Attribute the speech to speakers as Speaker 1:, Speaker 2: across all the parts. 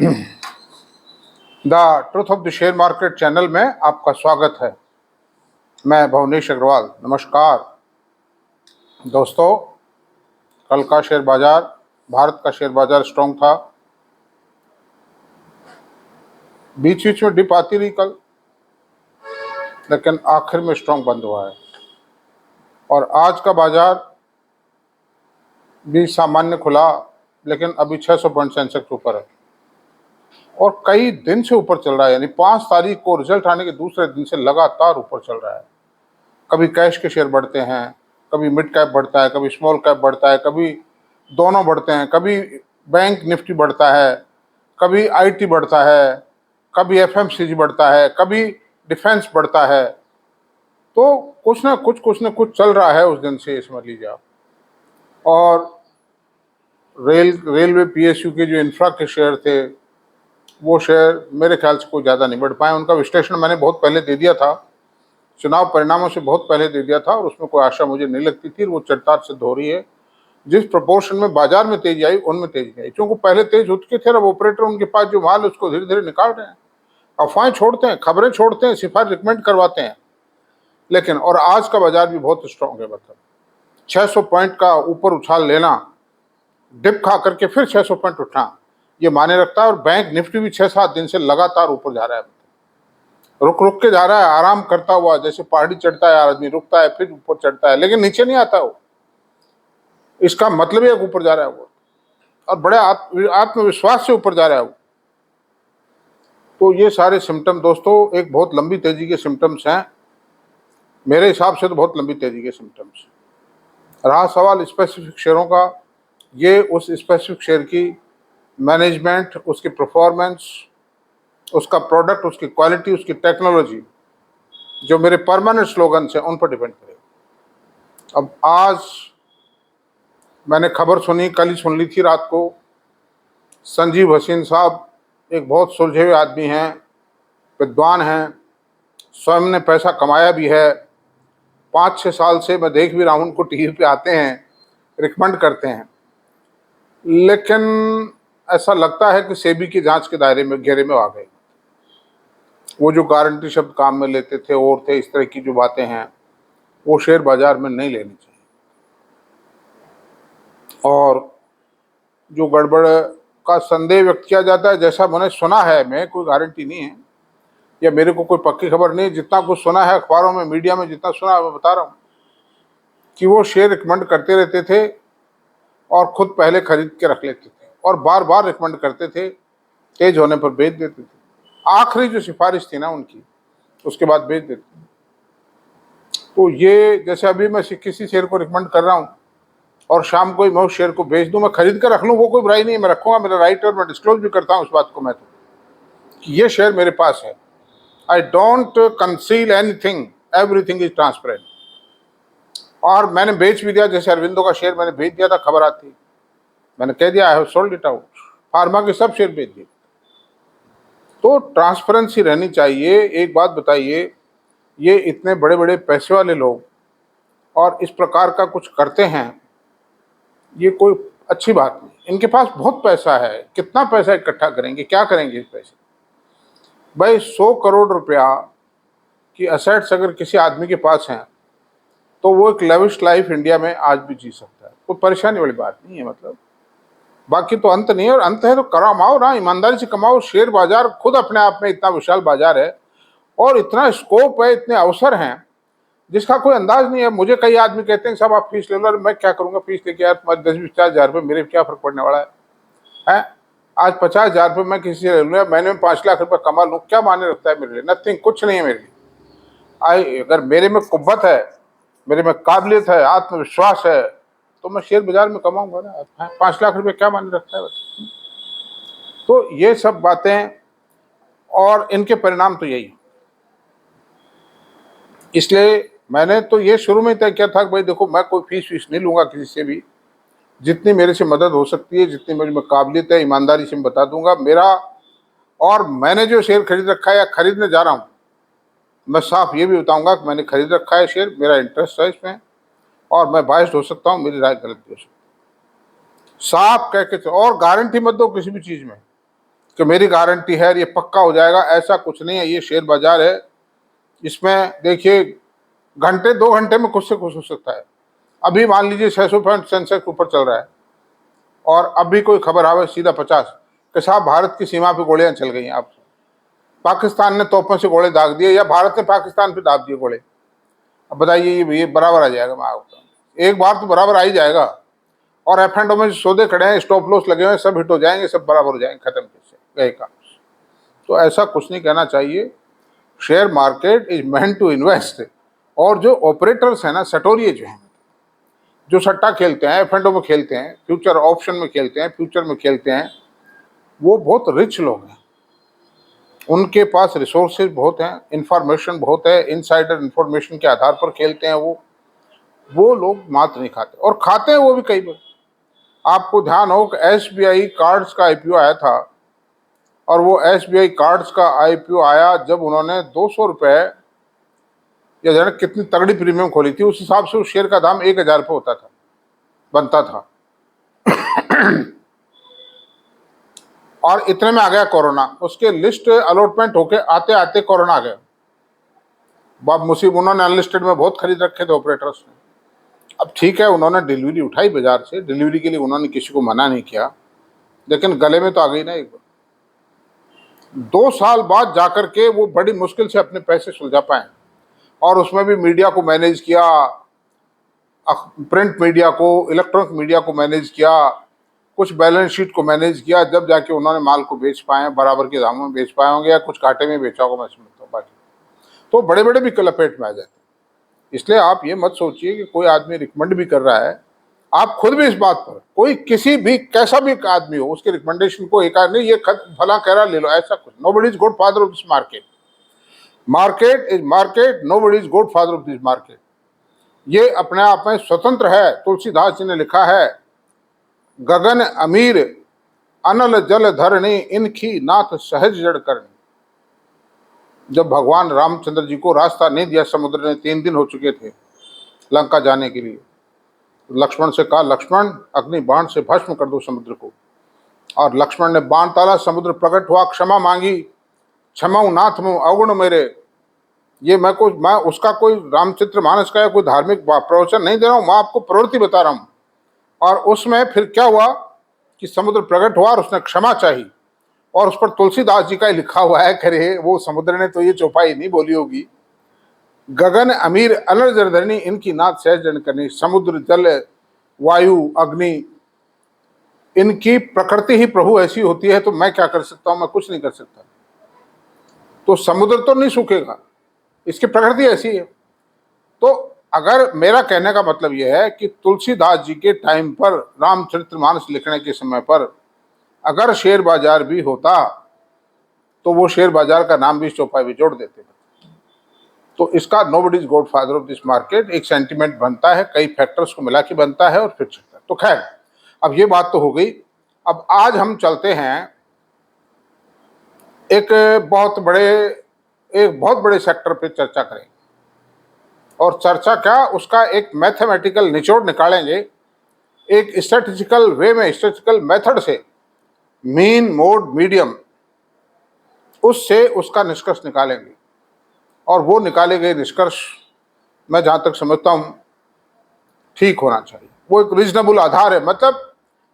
Speaker 1: The truth of the share market channel में आपका स्वागत है। मैं भुवनेश अग्रवाल। नमस्कार दोस्तों, कल का शेयर बाजार, भारत का शेयर बाजार स्ट्रॉन्ग था। बीच बीच में डिप आती रही कल, लेकिन आखिर में स्ट्रॉन्ग बंद हुआ है। और आज का बाजार भी सामान्य खुला, लेकिन अभी 600 पॉइंट सेंसेक्स ऊपर है और कई दिन से ऊपर चल रहा है। यानी 5 तारीख को रिजल्ट आने के दूसरे दिन से लगातार ऊपर चल रहा है। कभी कैश के शेयर बढ़ते हैं, कभी मिड कैप बढ़ता है, कभी स्मॉल कैप बढ़ता है, कभी दोनों बढ़ते हैं, कभी बैंक निफ्टी बढ़ता है, कभी आईटी बढ़ता है, कभी एफएमसीजी बढ़ता है, कभी डिफेंस बढ़ता है। तो कुछ ना कुछ चल रहा है उस दिन से, समझ लीजिए आप। और रेलवे पीएसयू के जो इंफ्रा के शेयर थे, वो शेयर मेरे ख्याल से कोई ज़्यादा नहीं बढ़ पाए। उनका विश्लेषण मैंने बहुत पहले दे दिया था, चुनाव परिणामों से बहुत पहले दे दिया था, और उसमें कोई आशा मुझे नहीं लगती थी। वो चट्टार सिद्ध हो रही है। जिस प्रोपोर्शन में बाजार में तेजी आई, उनमें तेजी नहीं आई, क्योंकि पहले तेज हो चुके थे। अब ऑपरेटर उनके पास जो माल उसको धीरे धीरे निकाल रहे हैं, अफवाहें छोड़ते हैं, खबरें छोड़ते हैं, सिफारिश रिकमेंड करवाते हैं। लेकिन और आज का बाजार भी बहुत स्ट्रॉन्ग है। मतलब 600 पॉइंट का ऊपर उछाल लेना, डिप खा करके फिर 600 पॉइंट उठना, ये माने रखता है। और बैंक निफ्टी भी 6-7 दिन से लगातार ऊपर जा रहा है, रुक रुक के जा रहा है, आराम करता हुआ। जैसे पहाड़ी चढ़ता है आदमी, रुकता है, फिर ऊपर चढ़ता है, लेकिन नीचे नहीं आता वो। इसका मतलब है ऊपर जा रहा है वो, और बड़े आत्मविश्वास से ऊपर जा रहा है वो। तो ये सारे सिम्टम दोस्तों एक बहुत लंबी तेजी के सिम्टम्स हैं। मेरे हिसाब से तो बहुत लंबी तेजी के सिम्टम्स। रहा सवाल स्पेसिफिक शेयरों का, ये उस स्पेसिफिक शेयर की मैनेजमेंट, उसकी परफॉर्मेंस, उसका प्रोडक्ट, उसकी क्वालिटी, उसकी टेक्नोलॉजी, जो मेरे परमानेंट स्लोगन्स हैं, उन पर डिपेंड करेगा। अब आज मैंने खबर सुनी, कल ही सुन ली थी रात को। संजीव हसीन साहब एक बहुत सुलझे हुए आदमी हैं, विद्वान हैं, स्वयं ने पैसा कमाया भी है। 5-6 साल से मैं देख भी रहा हूँ, उनको टीवी पे आते हैं, रिकमेंड करते हैं। लेकिन ऐसा लगता है कि सेबी की जांच के दायरे में, घेरे में आ गए। वो जो गारंटी शब्द काम में लेते थे और थे, इस तरह की जो बातें हैं, वो शेयर बाजार में नहीं लेनी चाहिए। और जो गड़बड़ का संदेह व्यक्त किया जाता है, जैसा मैंने सुना है, मैं कोई गारंटी नहीं है या मेरे को कोई पक्की खबर नहीं, जितना कुछ सुना है अखबारों में, मीडिया में जितना सुना है, मैं बता रहा हूँ कि वो शेयर रिकमेंड करते रहते थे और खुद पहले खरीद के रख लेते थे और बार बार रिकमेंड करते थे, तेज होने पर बेच देते थे। आखिरी जो सिफारिश थी ना उनकी, उसके बाद बेच देते थे। तो ये जैसे अभी मैं किसी शेयर को रिकमेंड कर रहा हूँ और शाम को ही मैं उस शेयर को बेच दूं, मैं खरीद कर रख लूँ, वो कोई बुराई नहीं है, मैं रखूंगा, मेरा राइट है और मैं डिस्क्लोज भी करता हूँ उस बात को। मैं तो कि ये शेयर मेरे पास है। I don't conceal anything, everything is transparent. और मैंने बेच भी दिया, जैसे अरविंदो का शेयर मैंने बेच दिया था, खबर आती, मैंने कह दिया I have sold it out. Pharma के सब शेयर बेच दिए। तो ट्रांसपेरेंसी रहनी चाहिए। एक बात बताइए, ये इतने बड़े बड़े पैसे वाले लोग और इस प्रकार का कुछ करते हैं, ये कोई अच्छी बात नहीं। इनके पास बहुत पैसा है, कितना पैसा इकट्ठा करेंगे, क्या करेंगे इस पैसे? भाई 100 करोड़ रुपया की असेट्स अगर किसी आदमी के पास हैं, तो वो एक लेविश लाइफ इंडिया में आज भी जी सकता है, कोई परेशानी वाली बात नहीं है। मतलब बाकी तो अंत नहीं है, और अंत है तो कमाओ ना, ईमानदारी से कमाओ। शेयर बाजार खुद अपने आप में इतना विशाल बाजार है और इतना स्कोप है, इतने अवसर हैं जिसका कोई अंदाज नहीं है। मुझे कई आदमी कहते हैं साहब आप फीस ले लो, मैं क्या करूंगा फीस लेके, यार तुम्हारे 10-20 हज़ार रुपये, मेरे क्या फर्क पड़ने वाला है? आज 50,000 रुपये मैं किसी से ले लूँ, महीने में 5 लाख रुपये कमा लूँ, क्या माने रखता है मेरे लिए? नथिंग, कुछ नहीं है मेरे लिए। अगर मेरे में कुव्वत है, मेरे में काबिलियत है, आत्मविश्वास है, तो मैं शेयर बाजार में कमाऊंगा ना। 5 लाख रुपये क्या माने रखता है? तो ये सब बातें और इनके परिणाम तो यही। इसलिए मैंने तो ये शुरू में तय किया था कि भाई देखो, मैं कोई फीस नहीं लूंगा किसी से भी। जितनी मेरे से मदद हो सकती है, जितनी मेरी में काबिलियत है, ईमानदारी से मैं बता दूंगा मेरा। और मैंने जो शेयर खरीद रखा है या खरीदने जा रहा हूँ, मैं साफ ये भी बताऊंगा कि मैंने खरीद रखा है शेयर, मेरा इंटरेस्ट है इसमें, और मैं बायस्ड हो सकता हूँ, मेरी राय गलत भी हो सकती है। साफ कह के और गारंटी मत दो किसी भी चीज़ में कि मेरी गारंटी है ये पक्का हो जाएगा, ऐसा कुछ नहीं है। ये शेयर बाजार है, इसमें देखिए घंटे 2 घंटे में कुछ से कुछ हो सकता है। अभी मान लीजिए 600 पॉइंट सेंसेक्स ऊपर चल रहा है और अभी कोई खबर आवे सीधा 50 कि साहब भारत की सीमा पे गोलियां चल गई हैं, आप पाकिस्तान ने तोपों से गोले दाग दिए या भारत ने पाकिस्तान पे दाग दिए गोले। अब बताइए ये बराबर आ जाएगा। मैं आपको एक बार तो बराबर आ ही जाएगा। और एफ एंड ओ में सौदे खड़े हैं, स्टॉप लॉस लगे हुए हैं, सब हिट हो जाएंगे, सब बराबर हो जाएंगे, खत्म कैसे गए काम। तो ऐसा कुछ नहीं कहना चाहिए। Share market is meant to invest. और जो ऑपरेटर्स हैं ना, सटोरिये जो हैं, जो सट्टा खेलते हैं, एफ एंड ओ में खेलते हैं, फ्यूचर ऑप्शन में खेलते हैं, फ्यूचर में खेलते हैं, वो बहुत रिच लोग हैं। उनके पास रिसोर्सेज बहुत हैं, इंफॉर्मेशन बहुत है, इनसाइडर इंफॉर्मेशन के आधार पर खेलते हैं। वो लोग मात नहीं खाते, और खाते हैं वो भी कई बार। आपको ध्यान हो कि एसबीआई कार्ड्स का आईपीओ आया था, और वो एसबीआई कार्ड्स का आईपीओ आया जब उन्होंने 200 रुपए या जाने कितनी तगड़ी प्रीमियम खोली थी, उस हिसाब से उस शेयर का दाम 1000 रुपये होता था, बनता था। और इतने में आ गया कोरोना, उसके लिस्ट अलॉटमेंट होके आते आते कोरोना आ गया। बाब मुसीब, उन्होंने अनलिस्टेड में बहुत खरीद रखे थे ऑपरेटर्स ने। अब ठीक है, उन्होंने डिलीवरी उठाई बाजार से, डिलीवरी के लिए उन्होंने किसी को मना नहीं किया, लेकिन गले में तो आ गई ना एक बार। 2 साल बाद जाकर के वो बड़ी मुश्किल से अपने पैसे सुलझा पाए, और उसमें भी मीडिया को मैनेज किया, प्रिंट मीडिया को, इलेक्ट्रॉनिक मीडिया को मैनेज किया, कुछ बैलेंस शीट को मैनेज किया, जब जाके उन्होंने माल को बेच पाए, बराबर के दामों में बेच पाए होंगे, या कुछ घाटे में बेचा होगा, मैं समझता हूँ। बाकी तो बड़े बड़े भी लपेट में आ जाते हैं। इसलिए आप ये मत सोचिए कि कोई आदमी रिकमेंड भी कर रहा है, आप खुद भी इस बात पर, कोई किसी भी कैसा भी आदमी हो, उसके रिकमेंडेशन को एक नहीं ये फला कह रहा ले लो, ऐसा कुछ। Nobody is good father of this market. Market is market, nobody is good father of this market. ये अपने आप में स्वतंत्र है। तुलसीदास जी ने लिखा है, गगन अमीर अनल जल धरणी, इनकी नाथ सहज जड़ करनी। जब भगवान रामचंद्र जी को रास्ता नहीं दिया समुद्र ने, 3 दिन हो चुके थे लंका जाने के लिए, लक्ष्मण से कहा, लक्ष्मण अग्नि बाण से भस्म कर दो समुद्र को। और लक्ष्मण ने बाण ताला, समुद्र प्रकट हुआ, क्षमा मांगी, क्षमा नाथ मुँह अवगुण मेरे। ये मैं उसका कोई रामचरित्र मानस का या कोई धार्मिक प्रवचन नहीं दे रहा हूँ, मैं आपको प्रवृत्ति बता रहा हूँ। और उसमें फिर क्या हुआ कि समुद्र प्रकट हुआ और उसने क्षमा चाही, और उस पर तुलसीदास जी का लिखा हुआ है, करे वो समुद्र ने तो ये चौपाई नहीं बोली होगी, गगन अमीर अनल जलधरणी, इनकी नाथ सहज जड़ करनी। समुद्र, जल, वायु, अग्नि, इनकी प्रकृति ही प्रभु ऐसी होती है, तो मैं क्या कर सकता हूं, मैं कुछ नहीं कर सकता। तो समुद्र तो नहीं सूखेगा, इसकी प्रकृति ऐसी है। तो अगर मेरा कहने का मतलब यह है कि तुलसीदास जी के टाइम पर, रामचरितमानस लिखने के समय पर, अगर शेयर बाजार भी होता तो वो शेयर बाजार का नाम भी इस चौपाई में जोड़ देते। तो इसका nobody is God father of this market एक सेंटिमेंट बनता है, कई फैक्टर्स को मिला के बनता है, और फिर चलता है। तो खैर, अब ये बात तो हो गई। अब आज हम चलते हैं एक बहुत बड़े सेक्टर पे चर्चा करेंगे, और चर्चा क्या, उसका एक मैथमेटिकल निचोड़ निकालेंगे, एक स्टैटिस्टिकल वे में, स्टैटिस्टिकल मेथड से, मीन, मोड, मीडियम, उससे उसका निष्कर्ष निकालेंगे। और वो निकाले गए निष्कर्ष मैं जहां तक समझता हूं ठीक होना चाहिए। वो एक रीजनेबल आधार है, मतलब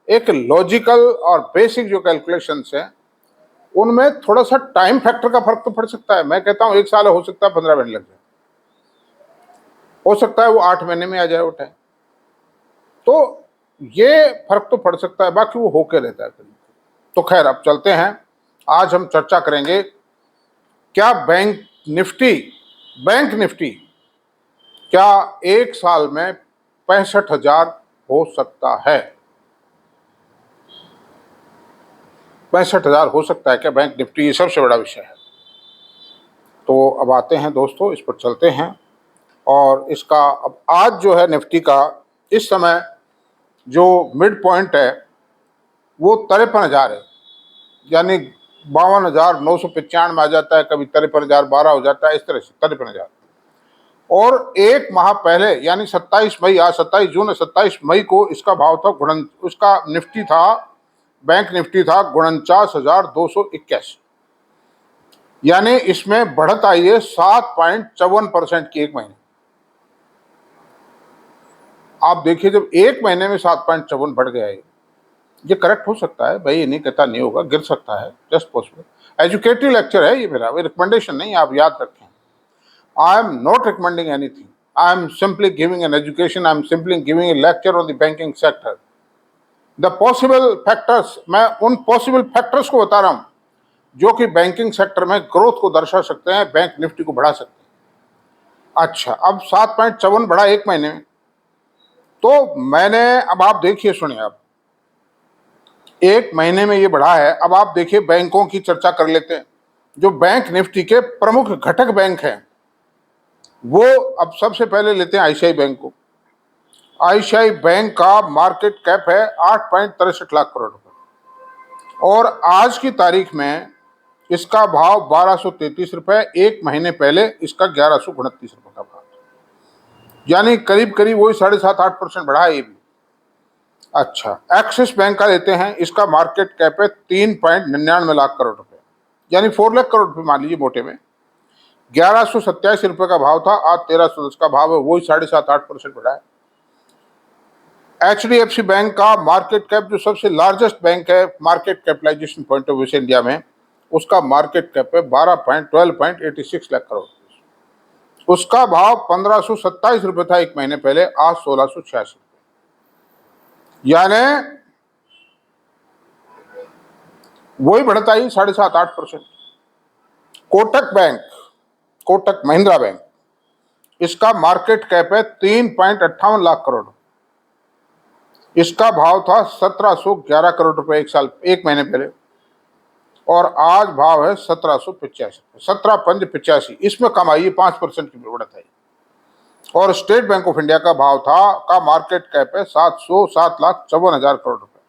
Speaker 1: एक लॉजिकल और बेसिक जो कैलकुलेशंस हैं उनमें थोड़ा सा टाइम फैक्टर का फर्क तो पड़ सकता है। मैं कहता हूं 1 साल हो सकता है, 15 महीने लग जाए, हो सकता है वो 8 महीने में आ जाए वो टाइम। तो ये फर्क तो पड़ सकता है, बाकी वो होके रहता है। तो खैर, अब चलते हैं। आज हम चर्चा करेंगे, क्या बैंक निफ्टी क्या 1 साल में 65,000 हो सकता है? 65,000 हो सकता है क्या बैंक निफ्टी? ये सबसे बड़ा विषय है। तो अब आते हैं दोस्तों, इस पर चलते हैं। और इसका अब आज जो है निफ्टी का इस समय जो मिड पॉइंट है वो 53,000 है, यानी 52,995 में आ जाता है, कभी 53,012 हो जाता है, इस तरह से 53,000। और 1 माह पहले यानी 27 मई, आज 27 जून है, 27 मई को इसका भाव था उसका निफ्टी था बैंक निफ्टी था 49,281, यानी इसमें बढ़त आई है 7.54% की एक महीने। आप देखिए, जब एक महीने में 7.54 बढ़ गया है, ये करेक्ट हो सकता है भाई, ये नहीं कहता नहीं होगा, गिर सकता है, जस्ट पॉसिबल। एजुकेटिव लेक्चर है ये मेरा, रिकमेंडेशन नहीं, आप याद रखें। I am not recommending anything. I am simply giving an education. I am simply giving a lecture on the banking sector. The possible factors, मैं उन possible factors को बता रहा हूं जो कि बैंकिंग सेक्टर में ग्रोथ को दर्शा सकते हैं, बैंक निफ्टी को बढ़ा सकते हैं। अच्छा, अब 7.54 बढ़ा एक महीने में, तो मैंने, अब आप देखिए, सुनिए, आप एक महीने में ये बढ़ा है। अब आप देखिए, बैंकों की चर्चा कर लेते हैं। जो बैंक निफ्टी के प्रमुख घटक बैंक हैं, वो अब सबसे पहले लेते हैं आईसीआई बैंक को। आईसीआई बैंक का मार्केट कैप है 8.63 लाख करोड़ रुपए, और आज की तारीख में इसका भाव 1233 रुपए, एक महीने पहले इसका 1129 रुपए का भाव, यानी करीब करीब वही 7.5-8% बढ़ा है ये भी। अच्छा, एक्सिस बैंक का लेते हैं, इसका मार्केट कैप है 3.99 लाख करोड़ रुपए, यानी 4 लाख करोड़ रुपए मान लीजिए मोटे में। 1187 रुपए का भाव था, आज 1310 का भाव है, वही 7.5-8% बढ़ा है। एचडीएफसी बैंक का मार्केट कैप, जो सबसे लार्जेस्ट बैंक है market capitalisation point of view से इंडिया में, उसका मार्केट कैप है 12.86 लाख करोड़, उसका भाव 1527 रुपए था एक महीने पहले, आज 1686 रुपए, यानी वही बढ़त आई 7.5-8%। कोटक बैंक, कोटक महिंद्रा बैंक, इसका मार्केट कैप है 3.58 लाख करोड़, इसका भाव था 1711 करोड़ रुपए एक महीने पहले, और आज भाव है 1785, 17.85, इसमें कम आई 5% की बढ़त आई। और स्टेट बैंक ऑफ इंडिया का भाव था, का मार्केट कैप है 7,54,000 करोड़ रुपए,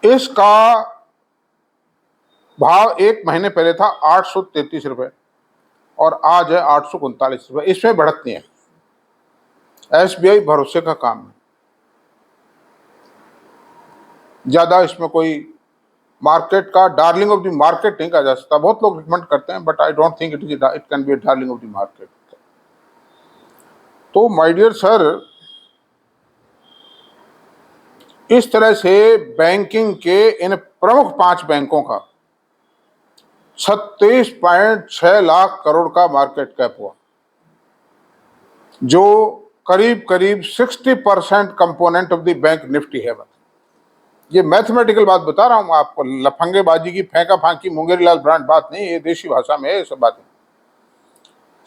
Speaker 1: इसका भाव एक महीने पहले था 833 रुपए, और आज है 839 रुपए, इसमें बढ़त नहीं है। एसबीआई भरोसे का काम है, ज्यादा इसमें कोई मार्केट का डार्लिंग ऑफ द मार्केट नहीं कहा जा सकता। बहुत लोग रिकमेंड करते हैं, but I don't think it can be darling of the market. तो माय डियर सर, इस तरह से बैंकिंग के इन प्रमुख 5 बैंकों का 36.6 लाख करोड़ का मार्केट कैप हुआ, जो करीब करीब 60% component of the bank Nifty है। ये मैथमेटिकल बात बता रहा हूं आपको, लफंगेबाजी की, फेंका फांकी, मुंगेरीलाल ब्रांड बात नहीं, ये देशी भाषा में है ये सब बातें।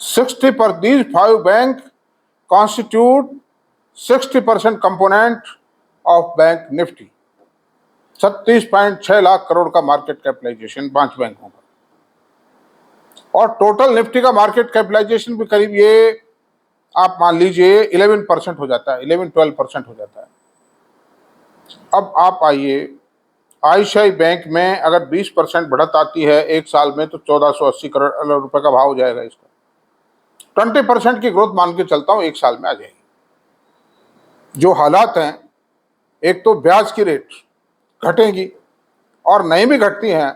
Speaker 1: 60% these 5 bank constitute 60% component of bank Nifty. 36.6 lakh crore का मार्केट कैपिटलाइजेशन 5 बैंकों का, और टोटल निफ्टी का मार्केट कैपिटलाइजेशन भी करीब ये आप मान लीजिए 11% हो जाता है, 11-12% हो जाता है। अब आप आइए, आईसीआई बैंक में अगर 20% बढ़त आती है एक साल में, तो 1480 करोड़ रुपए का भाव हो जाएगा इसका। 20% की ग्रोथ मान के चलता हूं, एक साल में आ जाएगी। जो हालात हैं, एक तो ब्याज की रेट घटेगी, और नहीं भी घटती हैं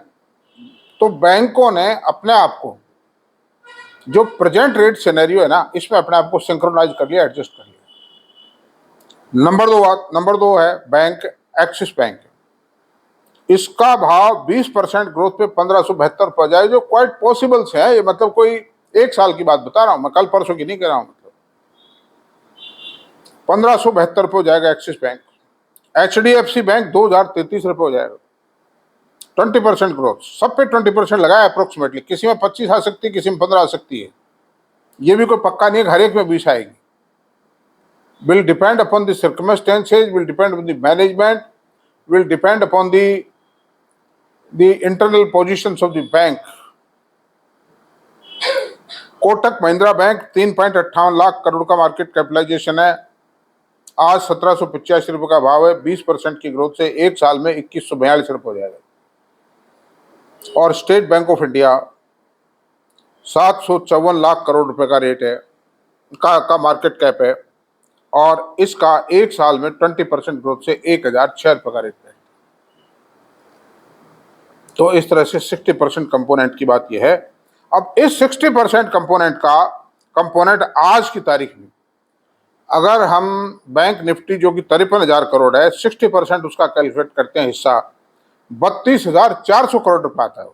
Speaker 1: तो बैंकों ने अपने आप को, जो प्रेजेंट रेट सिनेरियो है ना, इसमें अपने आप को सिंक्रोनाइज कर लिया, एडजस्ट कर लिया। नंबर 2 है बैंक एक्सिस बैंक, इसका भाव 20% ग्रोथ पे 1572 पर जाए, जो क्वाइट पॉसिबल से है। ये मतलब कोई एक साल की बात बता रहा हूं मैं, कल परसों की नहीं कह रहा हूं। मतलब 1572 पे हो जाएगा एक्सिस बैंक। एचडीएफसी बैंक 2033 रुपये हो जाएगा। 20% ग्रोथ, सब पे 20% लगाया अप्रोक्सीमेटली। किसी में 25 आ सकती है, किसी में 15 आ सकती है, ये भी कोई पक्का नहीं है, हर एक में 20 आएगी। will depend upon the circumstances, will depend upon the management, will depend upon the internal positions of the bank. Kotak Mahindra bank 3.58 lakh crore का मार्केट कैपिटलाइजेशन है, आज 1785 रुपए का भाव है। 20% की ग्रोथ से एक साल में 2142 रुपए हो जाएगा। और state bank of India 754 lakh crore रुपए का रेट है, का मार्केट कैप है, और इसका एक साल में 20% ग्रोथ से 1006 रुपये का रेट है। तो इस तरह से 60% कंपोनेंट की बात यह है। अब इस 60% कंपोनेंट आज की तारीख में अगर हम बैंक निफ्टी जो कि 53,000 करोड़ है, 60% उसका कैलकुलेट करते हैं हिस्सा, 32,400 करोड़ रुपए आता है।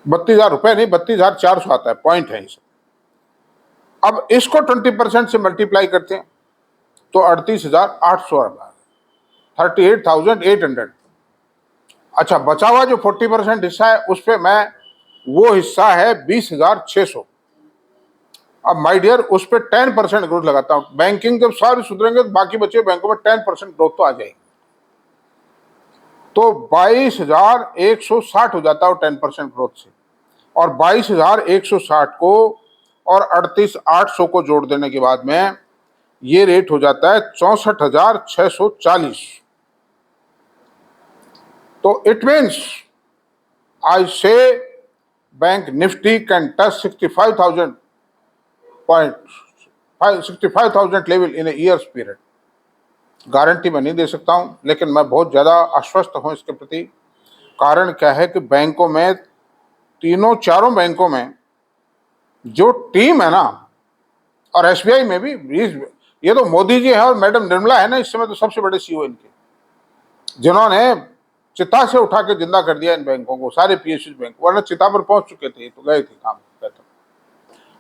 Speaker 1: 32,000 रुपए नहीं, 32,400 आता है, पॉइंट है इसे। अब इसको 20% से मल्टीप्लाई करते हैं तो 38,800 रुपए, 38,800। अच्छा, बचा हुआ जो 40% हिस्सा है उस पर मैं, वो हिस्सा है 20,600। अब माय डियर, उस पर 10% ग्रोथ लगाता हूं। बैंकिंग जब सारे सुधरेंगे तो बाकी बचे बैंकों में 10% ग्रोथ तो आ जाएगी, तो 22,160 हो जाता है 10% ग्रोथ से। और 22,160 को और 38,800 को जोड़ देने के बाद में ये रेट हो जाता है 64,640। तो इट मीन्स आई से bank Nifty can touch 65,000 point, 65,000 level in A years period. Guarantee मैं नहीं दे सकता हूं, लेकिन मैं बहुत ज्यादा आश्वस्त हूं इसके प्रति। कारण क्या है कि बैंकों में, तीनों चारों बैंकों में जो टीम है ना, और एसबीआई में भी, ये तो मोदी जी है और मैडम निर्मला है ना इस समय तो सबसे बड़े सीईओ इनके, जिन्होंने चिता से उठा के जिंदा कर दिया इन बैंकों को, सारे पीएसयू बैंक, वरना चिता पर पहुंच चुके थे तो गए थे काम करते।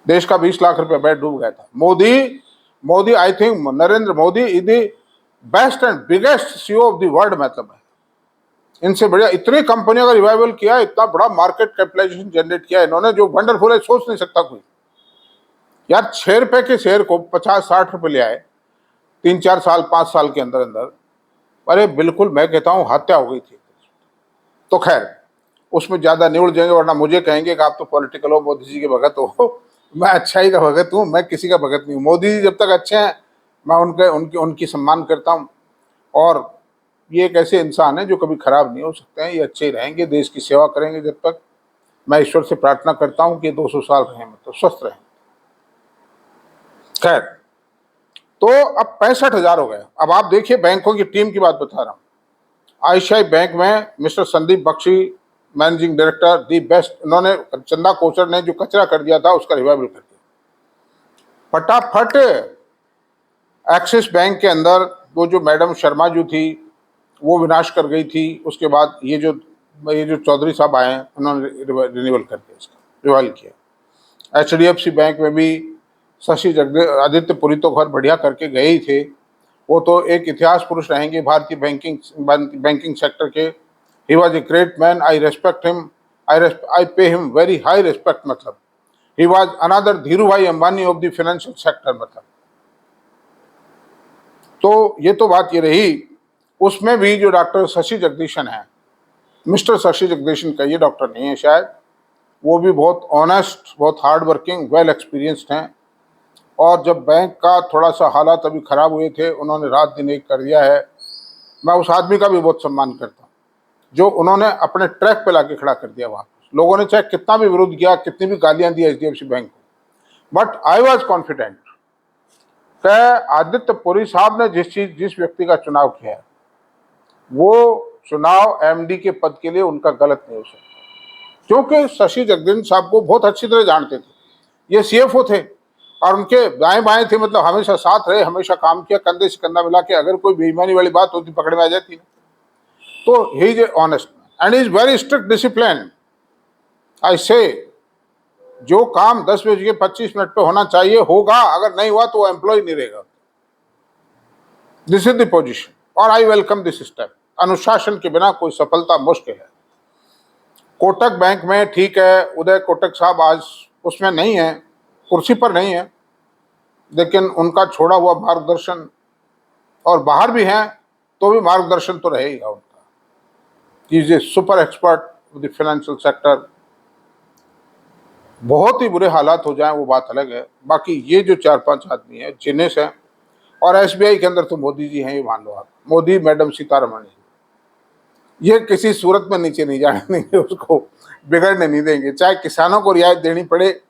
Speaker 1: देश का 20 लाख रुपए बैठ डूब गया था। Modi I think Narendra Modi is the best and biggest CEO of the world. मतलब है इनसे बढ़िया इतनी कंपनियों का रिवाइवल किया, इतना बड़ा मार्केट कैपिटलाइजेशन जनरेट किया इन्होंने, जो वंडरफुल है, सोच नहीं सकता कोई। यार 6 रुपए के शेयर को 50-60 रुपए ले आए 3-4 साल 5 साल के अंदर अंदर। अरे बिल्कुल, मैं कहता हूं हत्या हो गई थी। तो खैर उसमें ज्यादा नहीं उलझेंगे, वरना मुझे कहेंगे कि आप तो पॉलिटिकल हो, मोदी जी के भगत हो। मैं अच्छाई का भगत हूं, मैं किसी का भगत नहीं हूं। मोदी जी जब तक अच्छे हैं मैं उनकी सम्मान करता हूं, और ये एक ऐसे इंसान है जो कभी खराब नहीं हो सकते हैं। ये अच्छे ही रहेंगे, देश की सेवा करेंगे जब तक। मैं ईश्वर से प्रार्थना करता हूं कि 200 साल रहें, मतलब स्वस्थ रहें। खैर, तो अब 65,000 हो गए। अब आप देखिए बैंकों की टीम की बात बता रहा हूं। आईसीआई बैंक में mister Sandeep Bakhshi, managing director, the best. उन्होंने, चंदा कोचर ने जो कचरा कर दिया था उसका रिवाइवल कर दिया फटाफट। एक्सिस बैंक के अंदर वो जो मैडम शर्मा जो थी वो विनाश कर गई थी। उसके बाद ये जो चौधरी साहब आए हैं उन्होंने रिन्यूअल कर दिया, इसका रिवाइवल किया। एचडीएफसी बैंक में भी शशि आदित्य पुरी तो घर बढ़िया करके गए ही थे, वो तो एक इतिहास पुरुष रहेंगे भारतीय बैंकिंग सेक्टर के। He was a great man, I respect him, I pay him very high respect. मतलब ही वॉज अनदर धीरू भाई Ambani of the financial sector. मतलब तो ये तो बात ये रही। उसमें भी जो डॉक्टर शशि जगदीशन है, मिस्टर शशि जगदीशन का ये डॉक्टर नहीं है शायद, वो भी बहुत ऑनेस्ट, बहुत हार्ड वर्किंग, वेल एक्सपीरियंस्ड हैं। और जब बैंक का थोड़ा सा हालात अभी खराब हुए थे, उन्होंने रात दिन एक कर दिया है। मैं उस आदमी का भी बहुत सम्मान करता हूँ जो उन्होंने अपने ट्रैक पे लाके खड़ा कर दिया वापस। लोगों ने चाहे कितना भी विरोध किया, कितनी भी गालियां दी एचडीएफसी बैंक को, बट आई वॉज कॉन्फिडेंट कि आदित्य पुरी साहब ने जिस व्यक्ति का चुनाव किया है, वो चुनाव एमडी के पद के लिए उनका गलत नहीं हो सकता। क्योंकि शशि जगदीशन साहब को बहुत अच्छी तरह जानते थे, ये सीएफओ थे और उनके दाएं बाएं थे। मतलब हमेशा साथ रहे, हमेशा काम किया, कंधे से कंधा मिला के। अगर कोई बेईमानी वाली बात होती पकड़ में आ जाती ना। तो he is honest and is very strict discipline. I say जो काम 10:25 पे होना चाहिए होगा, अगर नहीं हुआ तो वो एम्प्लॉय नहीं रहेगा। दिस इज द पोजिशन और आई वेलकम दिस स्टेप। अनुशासन के बिना कोई सफलता मुश्किल है। कोटक बैंक में ठीक है, उदय कोटक साहब आज उसमें नहीं है, कुर्सी पर नहीं है, लेकिन उनका छोड़ा हुआ मार्गदर्शन, और बाहर भी हैं तो भी मार्गदर्शन तो रहेगा उनका। Is a super expert of the financial sector. बहुत ही बुरे हालात हो जाएं वो बात अलग है, बाकी ये जो 4-5 आदमी है जिनेस है। और एसबीआई के अंदर तो मोदी जी हैं, ये मान लो आप, मोदी, मैडम सीतारमण, ये किसी सूरत में नीचे नहीं जाने देंगे, उसको बिगड़ने नहीं देंगे। चाहे किसानों को रियायत देनी पड़े,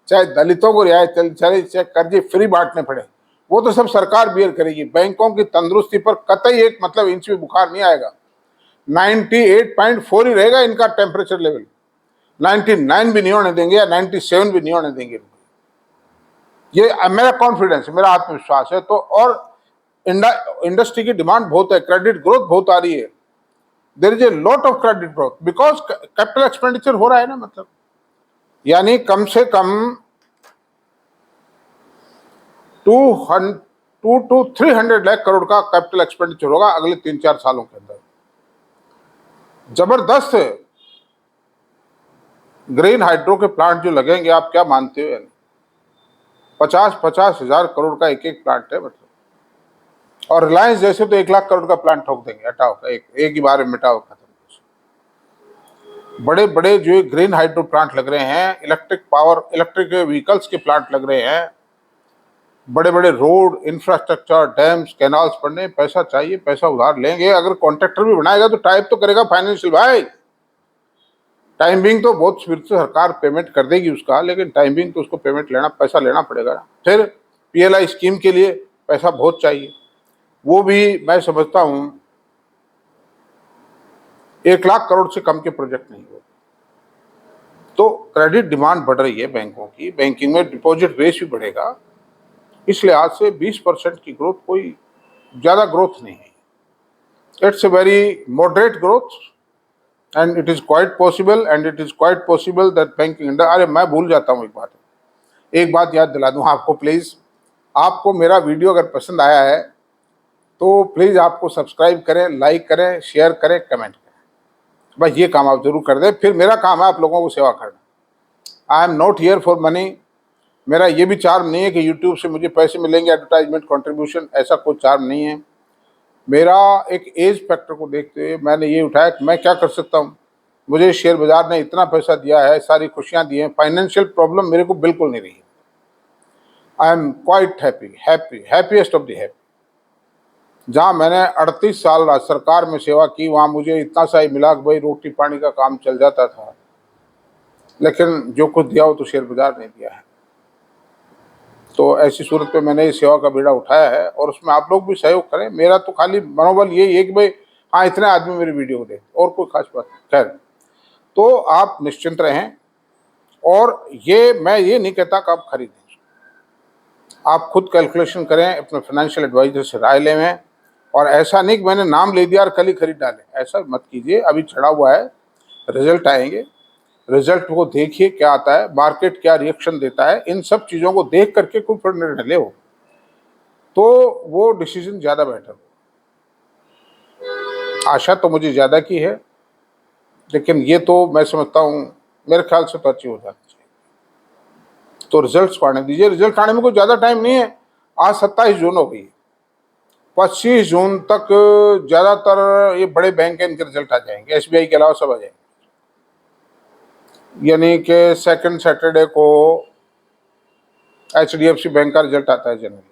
Speaker 1: चाहे दलितों को रियायत चले, चाहे कर्जे फ्री बांटने पड़े, वो तो सब सरकार बियर करेगी। बैंकों की तंदुरुस्ती पर कतई एक मतलब इंच भी बुखार नहीं आएगा। 98.4 ही रहेगा इनका टेम्परेचर लेवल, 99 भी नहीं होने देंगे या 97 भी नहीं होने देंगे। ये मेरा कॉन्फिडेंस, मेरा आत्मविश्वास है। तो और इंडस्ट्री की डिमांड बहुत है, क्रेडिट ग्रोथ बहुत आ रही है। There is a lot of credit growth because capital expenditure हो रहा है ना, मतलब यानी कम से कम 200 to 300 लाख करोड़ का कैपिटल एक्सपेंडिचर होगा अगले 3-4 सालों के अंदर। जबरदस्त ग्रीन हाइड्रो के प्लांट जो लगेंगे, आप क्या मानते हो, 50-50 हजार करोड़ का एक प्लांट है मतलब। और रिलायंस जैसे तो 1 लाख करोड़ का प्लांट ठोक देंगे, हटाओ, एक ही बार में मिटाओ, खत्म। बड़े बड़े जो ग्रीन हाइड्रो प्लांट लग रहे हैं, इलेक्ट्रिक व्हीकल्स के प्लांट लग रहे हैं, बड़े बड़े रोड इंफ्रास्ट्रक्चर, डैम्स, कैनाल्स बनने, पैसा चाहिए, पैसा उधार लेंगे। अगर कॉन्ट्रैक्टर भी बनाएगा तो टाइप तो करेगा फाइनेंशियल भाई। टाइम बिंग तो बहुत फिर से सरकार पेमेंट कर देगी उसका, लेकिन टाइम बिंग तो उसको पेमेंट लेना, पैसा लेना पड़ेगा ना। फिर पीएलआई स्कीम के लिए पैसा बहुत चाहिए, वो भी मैं समझता हूं 1 लाख करोड़ से कम के प्रोजेक्ट नहीं हो। तो क्रेडिट डिमांड बढ़ रही है बैंकों की, बैंकिंग में डिपॉजिट बेस भी बढ़ेगा। इसलिए आज से 20% की ग्रोथ कोई ज्यादा ग्रोथ नहीं है। It's a very moderate growth and it is quite possible that banking. अरे मैं भूल जाता हूँ एक बात याद दिला दूं आपको प्लीज। आपको मेरा वीडियो अगर पसंद आया है तो प्लीज आपको सब्सक्राइब करें, लाइक करें, शेयर करें, कमेंट करें। बस ये काम आप जरूर कर दें। फिर मेरा काम है आप लोगों को सेवा करना। I am not here for money. मेरा ये भी चार्म नहीं है कि यूट्यूब से मुझे पैसे मिलेंगे, एडवर्टाइजमेंट कंट्रीब्यूशन, ऐसा कोई चार्म नहीं है। मेरा एक एज फैक्टर को देखते हुए मैंने ये उठाया कि मैं क्या कर सकता हूँ। मुझे शेयर बाजार ने इतना पैसा दिया है, सारी खुशियाँ दी हैं, फाइनेंशियल प्रॉब्लम मेरे को बिल्कुल नहीं रही। I am quite happiest of the happy. जहाँ मैंने 38 साल राज्य सरकार में सेवा की, वहाँ मुझे इतना सा ही मिला कि भाई रोटी पानी का काम चल जाता था, लेकिन जो कुछ दिया वो तो शेयर बाजार ने दिया है। तो ऐसी सूरत पे मैंने इस सेवा का बीड़ा उठाया है और उसमें आप लोग भी सहयोग करें। मेरा तो खाली मनोबल यही है कि भाई हाँ, इतने आदमी मेरी वीडियो को देखें, और कोई खास बात नहीं। खैर, तो आप निश्चिंत रहें। और ये मैं ये नहीं कहता कि आप खरीदें, आप खुद कैलकुलेशन करें, अपने फाइनेंशियल एडवाइजर से राय लें। और ऐसा नहीं कि मैंने नाम ले दिया और कल ही खरीद डालें, ऐसा मत कीजिए। अभी चढ़ा हुआ है, रिजल्ट आएंगे, रिजल्ट को देखिए क्या आता है, मार्केट क्या रिएक्शन देता है, इन सब चीज़ों को देख करके कोई फिर निर्णय ले हो तो वो डिसीजन ज़्यादा बेटर हो। आशा तो मुझे ज़्यादा की है, लेकिन ये तो मैं समझता हूँ मेरे ख्याल से तो अच्छी हो जानी चाहिए। तो रिजल्ट्स को आने दीजिए। रिजल्ट आने में कोई ज़्यादा टाइम नहीं है। आज 27 जून हो गई, 25 जून तक ज़्यादातर ये बड़े बैंक के इनके रिजल्ट आ जाएंगे, एसबीआई के अलावा सब आ जाएंगे। यानी कि सेकंड सैटरडे को एचडीएफसी बैंक का रिजल्ट आता है जनरली,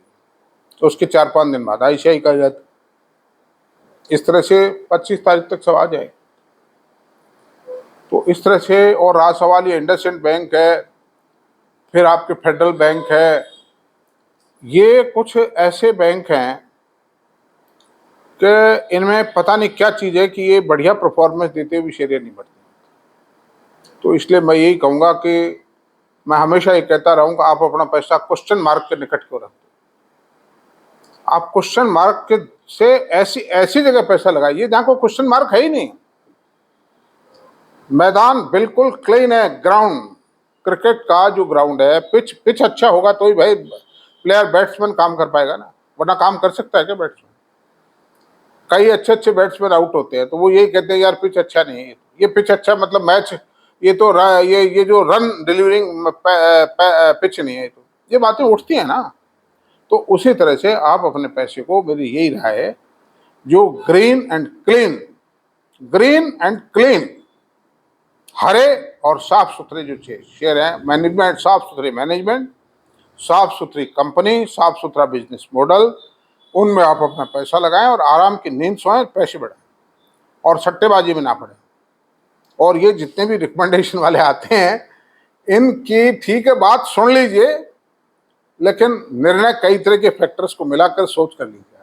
Speaker 1: तो उसके 4-5 दिन बाद आईसीआई का रिजल्ट। इस तरह से 25 तारीख तक सब आ जाए। तो इस तरह से, और रहा सवाल ये इंडसइंड बैंक है, फिर आपके फेडरल बैंक है, ये कुछ ऐसे बैंक हैं कि इनमें पता नहीं क्या चीज़ है कि ये बढ़िया परफॉर्मेंस देते हुए शेयर नहीं बढ़ते। तो इसलिए मैं यही कहूँगा कि मैं हमेशा ये कहता रहूँ कि आप अपना पैसा क्वेश्चन मार्क के निकट क्यों रखते। आप क्वेश्चन मार्क के से ऐसी जगह पैसा लगाइए जहाँ को क्वेश्चन मार्क है ही नहीं। मैदान बिल्कुल क्लीन है, ग्राउंड, क्रिकेट का जो ग्राउंड है, पिच अच्छा होगा तो ही भाई प्लेयर बैट्समैन काम कर पाएगा ना, वरना काम कर सकता है क्या बैट्समैन? कई अच्छे बैट्समैन आउट होते हैं तो वो यही कहते हैं यार पिच अच्छा नहीं है। ये पिच अच्छा मतलब मैच, ये तो ये जो रन डिलीवरिंग पिच नहीं है, तो ये बातें उठती हैं ना। तो उसी तरह से आप अपने पैसे को, मेरी यही राय है, जो ग्रीन एंड क्लीन हरे और साफ सुथरे जो शेयर हैं, मैनेजमेंट, साफ सुथरी मैनेजमेंट, साफ सुथरी कंपनी, साफ सुथरा बिजनेस मॉडल, उनमें आप अपना पैसा लगाएं और आराम की नींद सोएं, पैसे बढ़ाएं और सट्टेबाजी में ना पड़े। और ये जितने भी रिकमेंडेशन वाले आते हैं, इनकी ठीक है बात सुन लीजिए, लेकिन निर्णय कई तरह के फैक्टर्स को मिलाकर सोच कर लीजिए।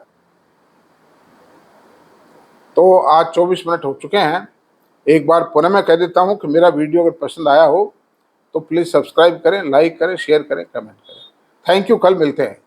Speaker 1: तो आज 24 मिनट हो चुके हैं। एक बार पुनः मैं कह देता हूं कि मेरा वीडियो अगर पसंद आया हो तो प्लीज़ सब्सक्राइब करें, लाइक करें, शेयर करें, कमेंट करें। Thank you. कल मिलते हैं।